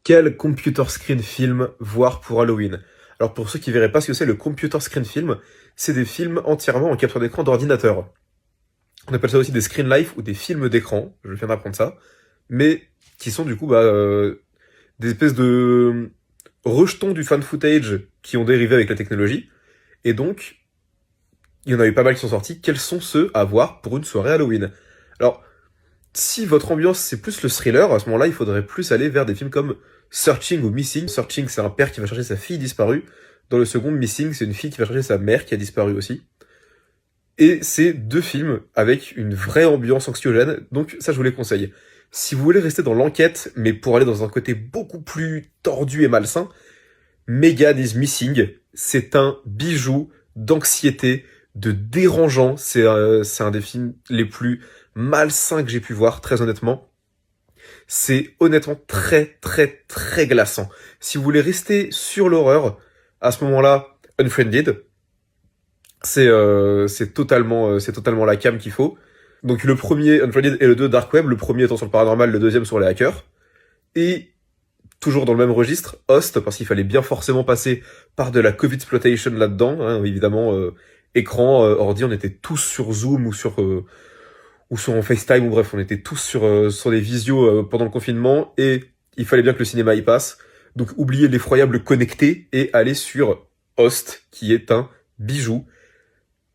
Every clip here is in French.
Quel computer screen film voir pour Halloween? Alors pour ceux qui verraient pas ce que c'est le computer screen film, c'est des films entièrement en capture d'écran d'ordinateur. On appelle ça aussi des screen life ou des films d'écran, je viens d'apprendre ça, mais qui sont du coup des espèces de rejetons du fan footage qui ont dérivé avec la technologie, et donc il y en a eu pas mal qui sont sortis. Quels sont ceux à voir pour une soirée Halloween? Alors, si votre ambiance c'est plus le thriller, à ce moment-là, il faudrait plus aller vers des films comme Searching ou Missing. Searching, c'est un père qui va chercher sa fille disparue. Dans le second, Missing, c'est une fille qui va chercher sa mère qui a disparu aussi. Et c'est deux films avec une vraie ambiance anxiogène, donc ça je vous les conseille. Si vous voulez rester dans l'enquête, mais pour aller dans un côté beaucoup plus tordu et malsain, Megan is Missing, c'est un bijou d'anxiété, de dérangeant. C'est un des films les plus malsains que j'ai pu voir, très honnêtement. C'est honnêtement très très très glaçant. Si vous voulez rester sur l'horreur, à ce moment-là, Unfriended, c'est totalement la cam qu'il faut. Donc le premier Unfriended et le 2 Dark Web, le premier étant sur le paranormal, le deuxième sur les hackers. Et toujours dans le même registre, Host, parce qu'il fallait bien forcément passer par de la Covid-exploitation là-dedans, hein, évidemment, écran, ordi, on était tous sur Zoom ou sur FaceTime, ou bref, on était tous sur des visios pendant le confinement, et il fallait bien que le cinéma y passe. Donc oubliez l'effroyable connecté et allez sur Host, qui est un bijou.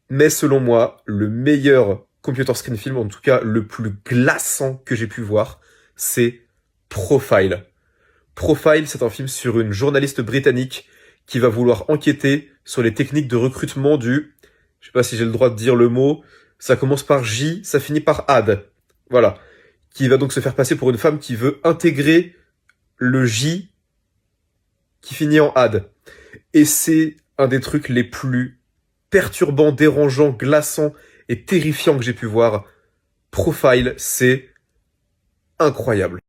Mais selon moi, le meilleur computer screen film, en tout cas le plus glaçant que j'ai pu voir, c'est Profile. Profile, c'est un film sur une journaliste britannique qui va vouloir enquêter sur les techniques de recrutement je sais pas si j'ai le droit de dire le mot, ça commence par J, ça finit par Ad. Voilà. Qui va donc se faire passer pour une femme qui veut intégrer le J qui finit en Ad. Et c'est un des trucs les plus perturbants, dérangeants, glaçants et terrifiants que j'ai pu voir. Profile, c'est incroyable.